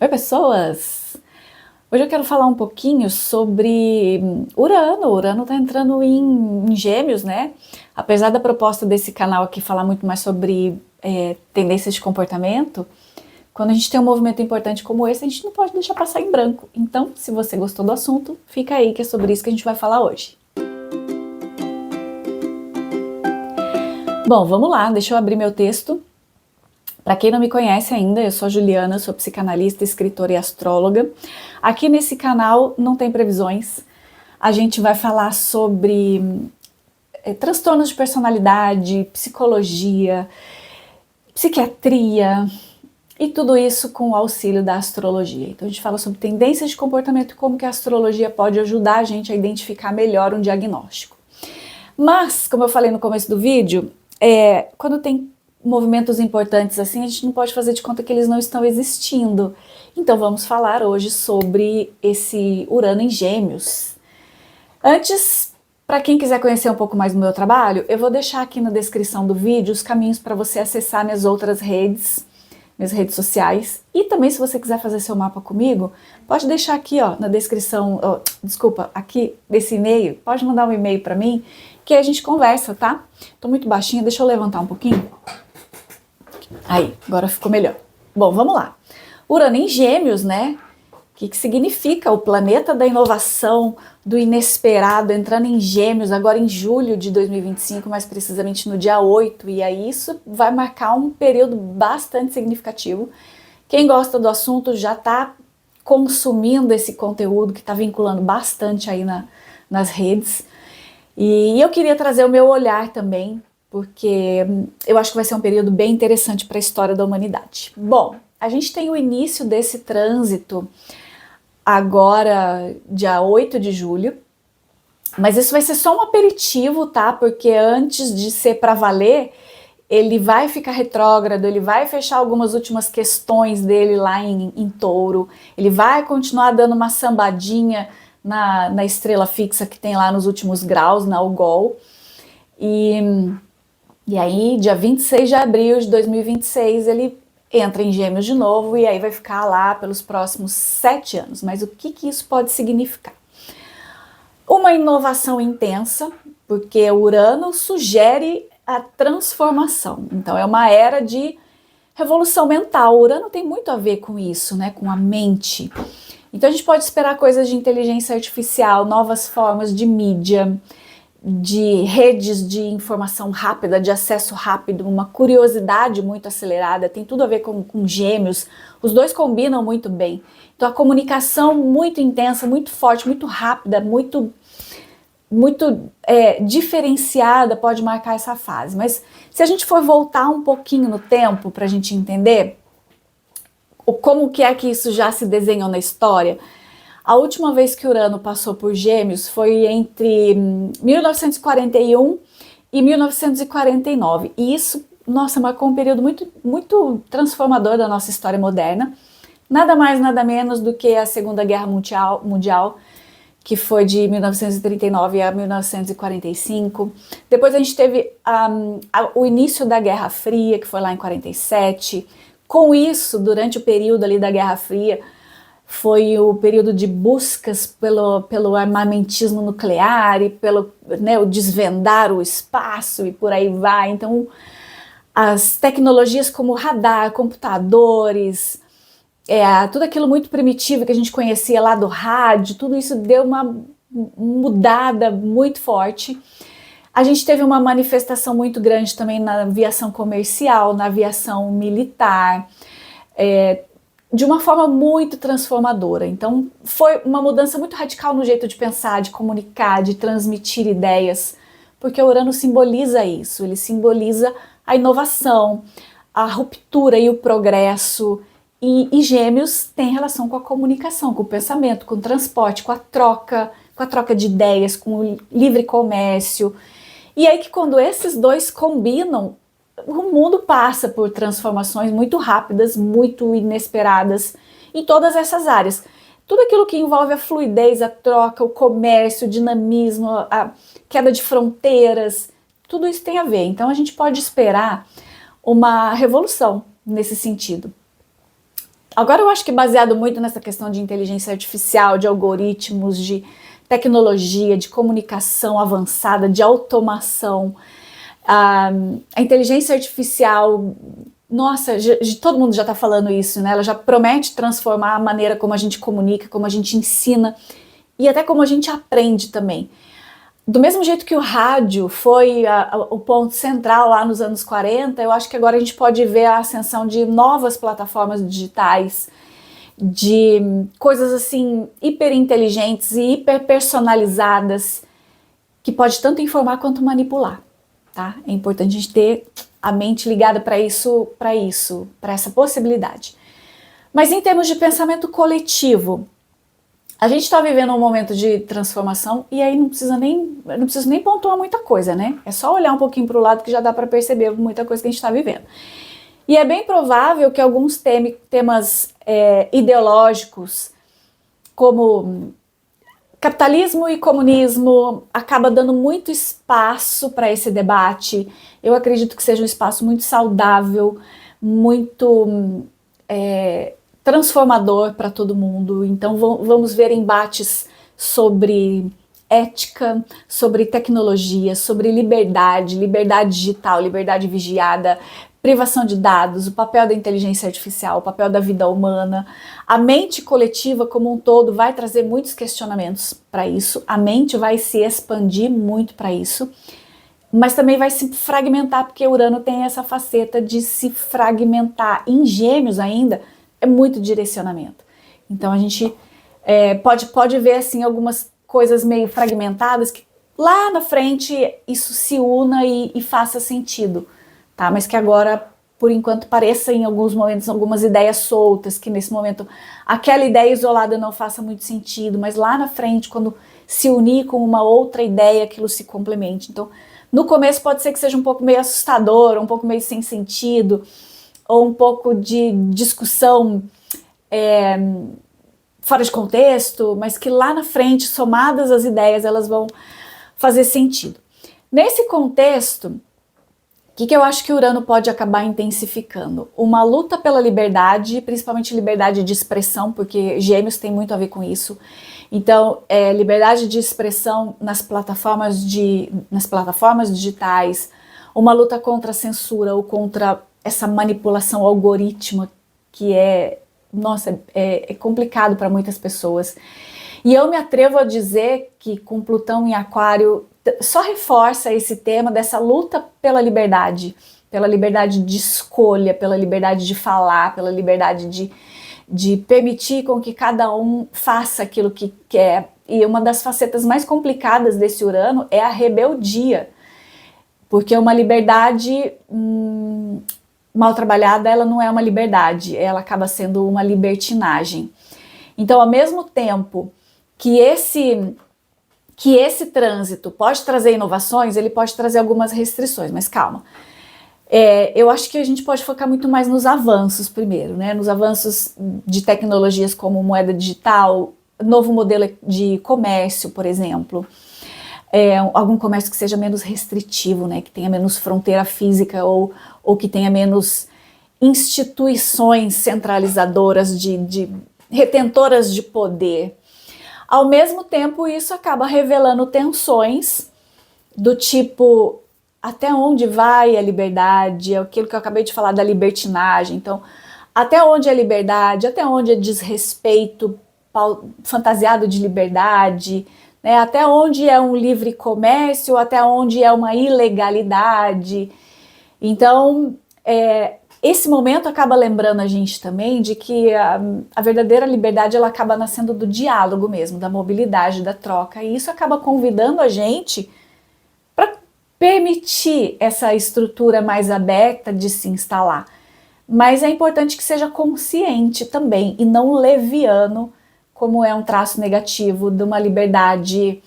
Oi, pessoas! Hoje eu quero falar um pouquinho sobre Urano. Urano está entrando em Gêmeos, né? Apesar da proposta desse canal aqui falar muito mais sobre tendências de comportamento, quando a gente tem um movimento importante como esse, a gente não pode deixar passar em branco. Então, se você gostou do assunto, fica aí que é sobre isso que a gente vai falar hoje. Bom, vamos lá, deixa eu abrir meu texto. Para quem não me conhece ainda, eu sou a Juliana, sou psicanalista, escritora e astróloga. Aqui nesse canal não tem previsões. A gente vai falar sobre transtornos de personalidade, psicologia, psiquiatria e tudo isso com o auxílio da astrologia. Então a gente fala sobre tendências de comportamento e como que a astrologia pode ajudar a gente a identificar melhor um diagnóstico. Mas, como eu falei no começo do vídeo, quando tem movimentos importantes assim, a gente não pode fazer de conta que eles não estão existindo. Então vamos falar hoje sobre esse Urano em Gêmeos. Antes, para quem quiser conhecer um pouco mais do meu trabalho, eu vou deixar aqui na descrição do vídeo os caminhos para você acessar minhas outras redes, minhas redes sociais. E também, se você quiser fazer seu mapa comigo, pode deixar aqui ó, na descrição, aqui desse e-mail, pode mandar um e-mail para mim, que a gente conversa, tá? Tô muito baixinha, deixa eu levantar um pouquinho. Aí, agora ficou melhor. Bom, vamos lá. Urano em Gêmeos, né? O que significa? O planeta da inovação, do inesperado, entrando em Gêmeos agora em julho de 2025, mais precisamente no dia 8. E aí isso vai marcar um período bastante significativo. Quem gosta do assunto já está consumindo esse conteúdo que está vinculando bastante aí nas redes. E eu queria trazer o meu olhar também, porque eu acho que vai ser um período bem interessante para a história da humanidade. Bom, a gente tem o início desse trânsito agora, dia 8 de julho, mas isso vai ser só um aperitivo, tá? Porque antes de ser para valer, ele vai ficar retrógrado, ele vai fechar algumas últimas questões dele lá em Touro, ele vai continuar dando uma sambadinha na estrela fixa que tem lá nos últimos graus, na Algol, e aí, dia 26 de abril de 2026, ele entra em Gêmeos de novo e aí vai ficar lá pelos próximos 7 anos. Mas o que isso pode significar? Uma inovação intensa, porque o Urano sugere a transformação. Então é uma era de revolução mental. O Urano tem muito a ver com isso, né? Com a mente. Então a gente pode esperar coisas de inteligência artificial, novas formas de mídia, de redes de informação rápida, de acesso rápido, uma curiosidade muito acelerada, tem tudo a ver com Gêmeos, os dois combinam muito bem. Então a comunicação muito intensa, muito forte, muito rápida, muito diferenciada pode marcar essa fase. Mas se a gente for voltar um pouquinho no tempo para a gente entender como que é que isso já se desenhou na história, a última vez que Urano passou por Gêmeos foi entre 1941 e 1949. E isso, nossa, marcou um período muito transformador da nossa história moderna. Nada mais, nada menos do que a Segunda Guerra Mundial, que foi de 1939 a 1945. Depois a gente teve o início da Guerra Fria, que foi lá em 47. Com isso, durante o período ali da Guerra Fria, foi o período de buscas pelo armamentismo nuclear e pelo o desvendar o espaço e por aí vai. Então, as tecnologias como radar, computadores, tudo aquilo muito primitivo que a gente conhecia lá do rádio, tudo isso deu uma mudada muito forte. A gente teve uma manifestação muito grande também na aviação comercial, na aviação militar, de uma forma muito transformadora. Então foi uma mudança muito radical no jeito de pensar, de comunicar, de transmitir ideias, porque o Urano simboliza isso, ele simboliza a inovação, a ruptura e o progresso, e Gêmeos tem relação com a comunicação, com o pensamento, com o transporte, com a troca de ideias, com o livre comércio. E aí que quando esses dois combinam, o mundo passa por transformações muito rápidas, muito inesperadas em todas essas áreas. Tudo aquilo que envolve a fluidez, a troca, o comércio, o dinamismo, a queda de fronteiras, tudo isso tem a ver. Então a gente pode esperar uma revolução nesse sentido. Agora eu acho que baseado muito nessa questão de inteligência artificial, de algoritmos, de tecnologia, de comunicação avançada, de automação, a inteligência artificial, nossa, todo mundo já está falando isso, né? Ela já promete transformar a maneira como a gente comunica, como a gente ensina e até como a gente aprende também. Do mesmo jeito que o rádio foi o ponto central lá nos anos 40, eu acho que agora a gente pode ver a ascensão de novas plataformas digitais, de coisas assim hiper inteligentes e hiper personalizadas, que pode tanto informar quanto manipular, tá? É importante a gente ter a mente ligada para essa possibilidade. Mas em termos de pensamento coletivo, a gente está vivendo um momento de transformação e aí não preciso nem pontuar muita coisa, né? É só olhar um pouquinho para o lado que já dá para perceber muita coisa que a gente está vivendo. E é bem provável que alguns temas ideológicos, como capitalismo e comunismo, acaba dando muito espaço para esse debate. Eu acredito que seja um espaço muito saudável, muito transformador para todo mundo. Então vamos ver embates sobre ética, sobre tecnologia, sobre liberdade digital, liberdade vigiada, privação de dados, o papel da inteligência artificial, o papel da vida humana. A mente coletiva como um todo vai trazer muitos questionamentos para isso, a mente vai se expandir muito para isso, mas também vai se fragmentar, porque Urano tem essa faceta de se fragmentar. Em Gêmeos ainda, é muito direcionamento. Então a gente pode ver assim algumas coisas meio fragmentadas que lá na frente isso se una e faça sentido, tá? Mas que agora, por enquanto, pareça em alguns momentos algumas ideias soltas, que nesse momento aquela ideia isolada não faça muito sentido, mas lá na frente, quando se unir com uma outra ideia, aquilo se complemente. Então, no começo pode ser que seja um pouco meio assustador, um pouco meio sem sentido, ou um pouco de discussão fora de contexto, mas que lá na frente, somadas as ideias, elas vão fazer sentido. Nesse contexto, o que eu acho que Urano pode acabar intensificando? Uma luta pela liberdade, principalmente liberdade de expressão, porque Gêmeos tem muito a ver com isso. Então, liberdade de expressão nas plataformas digitais, uma luta contra a censura ou contra essa manipulação algorítmica que é complicado para muitas pessoas. E eu me atrevo a dizer que com Plutão em Aquário só reforça esse tema dessa luta pela liberdade de escolha, pela liberdade de falar, pela liberdade de permitir com que cada um faça aquilo que quer. E uma das facetas mais complicadas desse Urano é a rebeldia, porque uma liberdade mal trabalhada, ela não é uma liberdade, ela acaba sendo uma libertinagem. Então, ao mesmo tempo que esse trânsito pode trazer inovações, ele pode trazer algumas restrições, mas calma. Eu acho que a gente pode focar muito mais nos avanços primeiro, né? Nos avanços de tecnologias como moeda digital, novo modelo de comércio, por exemplo. Algum comércio que seja menos restritivo, né? Que tenha menos fronteira física ou que tenha menos instituições centralizadoras, de retentoras de poder. Ao mesmo tempo, isso acaba revelando tensões do tipo, até onde vai a liberdade? É aquilo que eu acabei de falar da libertinagem. Então, até onde é liberdade? Até onde é desrespeito fantasiado de liberdade? Né? Até onde é um livre comércio? Até onde é uma ilegalidade? Então, esse momento acaba lembrando a gente também de que a verdadeira liberdade ela acaba nascendo do diálogo mesmo, da mobilidade, da troca, e isso acaba convidando a gente para permitir essa estrutura mais aberta de se instalar. Mas é importante que seja consciente também e não leviano, como é um traço negativo de uma liberdade,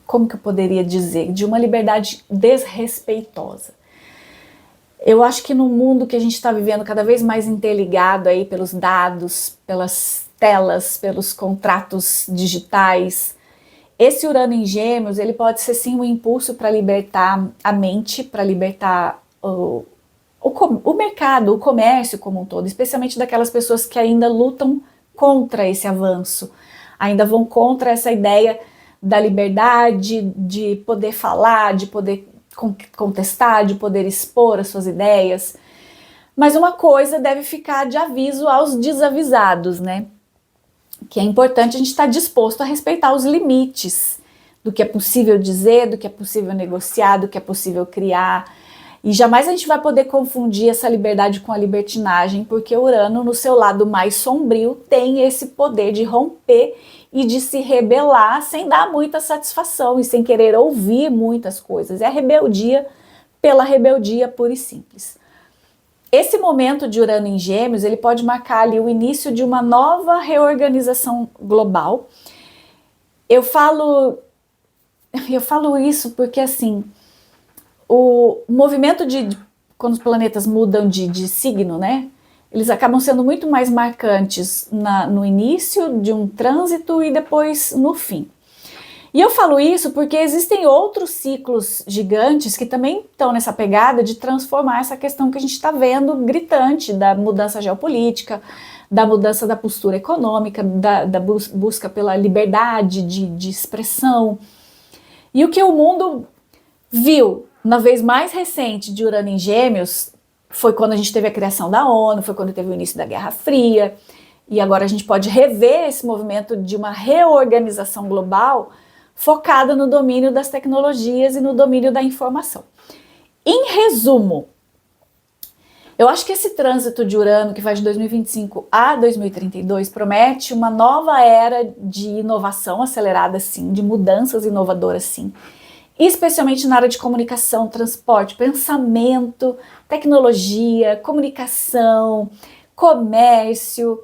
como que eu poderia dizer, de uma liberdade desrespeitosa. Eu acho que no mundo que a gente está vivendo cada vez mais interligado aí pelos dados, pelas telas, pelos contratos digitais, esse Urano em Gêmeos, ele pode ser sim um impulso para libertar a mente, para libertar o mercado, o comércio como um todo, especialmente daquelas pessoas que ainda lutam contra esse avanço, ainda vão contra essa ideia da liberdade, de poder falar, de poder contestar, de poder expor as suas ideias. Mas uma coisa deve ficar de aviso aos desavisados, né? Que é importante a gente estar disposto a respeitar os limites do que é possível dizer, do que é possível negociar, do que é possível criar. E jamais a gente vai poder confundir essa liberdade com a libertinagem, porque Urano, no seu lado mais sombrio, tem esse poder de romper e de se rebelar sem dar muita satisfação e sem querer ouvir muitas coisas. É a rebeldia pela rebeldia pura e simples. Esse momento de Urano em Gêmeos, ele pode marcar ali o início de uma nova reorganização global. Eu falo isso porque, assim, o movimento quando os planetas mudam de signo, né? Eles acabam sendo muito mais marcantes no início de um trânsito e depois no fim. E eu falo isso porque existem outros ciclos gigantes que também estão nessa pegada de transformar essa questão que a gente está vendo gritante da mudança geopolítica, da mudança da postura econômica, da busca pela liberdade de expressão. E o que o mundo viu na vez mais recente de Urano em Gêmeos foi quando a gente teve a criação da ONU, foi quando teve o início da Guerra Fria, e agora a gente pode rever esse movimento de uma reorganização global focada no domínio das tecnologias e no domínio da informação. Em resumo, eu acho que esse trânsito de Urano, que vai de 2025 a 2032, promete uma nova era de inovação acelerada, sim, de mudanças inovadoras, sim, especialmente na área de comunicação, transporte, pensamento, tecnologia, comunicação, comércio.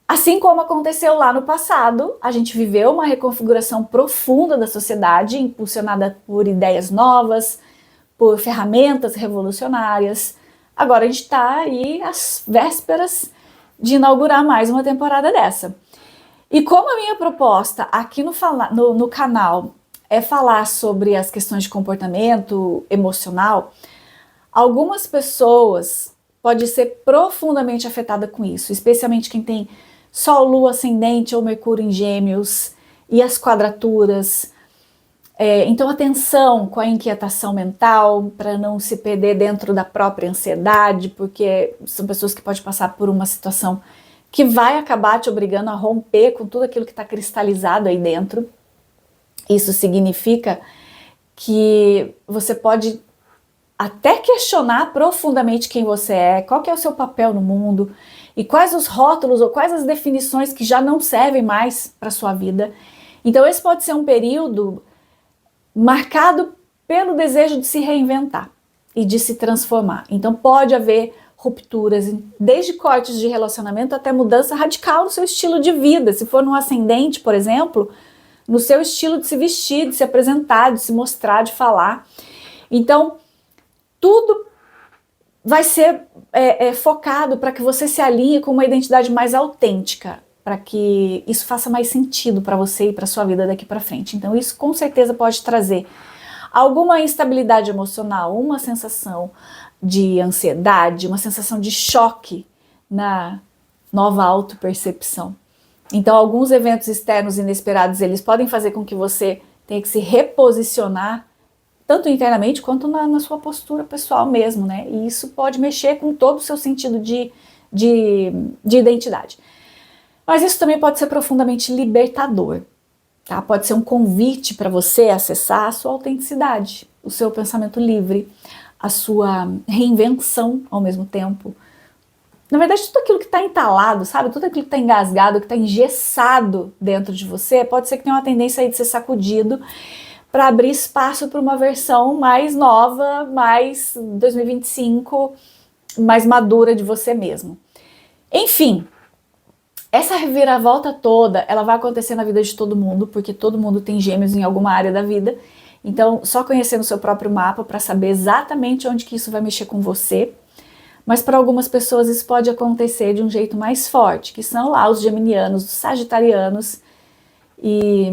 Assim como aconteceu lá no passado, a gente viveu uma reconfiguração profunda da sociedade, impulsionada por ideias novas, por ferramentas revolucionárias. Agora a gente está aí às vésperas de inaugurar mais uma temporada dessa. E como a minha proposta aqui no canal é falar sobre as questões de comportamento emocional, algumas pessoas podem ser profundamente afetadas com isso, especialmente quem tem Sol, Lua, Ascendente ou Mercúrio em Gêmeos e as quadraturas. Então, atenção com a inquietação mental para não se perder dentro da própria ansiedade, porque são pessoas que podem passar por uma situação que vai acabar te obrigando a romper com tudo aquilo que está cristalizado aí dentro. Isso significa que você pode até questionar profundamente quem você é, qual que é o seu papel no mundo e quais os rótulos ou quais as definições que já não servem mais para a sua vida. Então esse pode ser um período marcado pelo desejo de se reinventar e de se transformar. Então pode haver rupturas, desde cortes de relacionamento até mudança radical no seu estilo de vida. Se for no ascendente, por exemplo, no seu estilo de se vestir, de se apresentar, de se mostrar, de falar. Então, tudo vai ser focado para que você se alinhe com uma identidade mais autêntica, para que isso faça mais sentido para você e para sua vida daqui para frente. Então, isso com certeza pode trazer alguma instabilidade emocional, uma sensação de ansiedade, uma sensação de choque na nova autopercepção. Então, alguns eventos externos inesperados, eles podem fazer com que você tenha que se reposicionar, tanto internamente quanto na sua postura pessoal mesmo, né? E isso pode mexer com todo o seu sentido de identidade. Mas isso também pode ser profundamente libertador, tá? Pode ser um convite para você acessar a sua autenticidade, o seu pensamento livre, a sua reinvenção ao mesmo tempo. Na verdade, tudo aquilo que está entalado, sabe? Tudo aquilo que está engasgado, que está engessado dentro de você, pode ser que tenha uma tendência aí de ser sacudido para abrir espaço para uma versão mais nova, mais 2025, mais madura de você mesmo. Enfim, essa reviravolta toda, ela vai acontecer na vida de todo mundo, porque todo mundo tem gêmeos em alguma área da vida. Então, só conhecendo o seu próprio mapa para saber exatamente onde que isso vai mexer com você. Mas para algumas pessoas isso pode acontecer de um jeito mais forte, que são lá os geminianos, os sagitarianos. E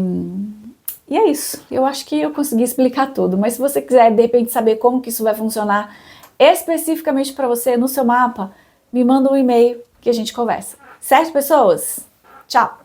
é isso. Eu acho que eu consegui explicar tudo. Mas se você quiser, de repente, saber como que isso vai funcionar especificamente para você no seu mapa, me manda um e-mail que a gente conversa. Certo, pessoas? Tchau!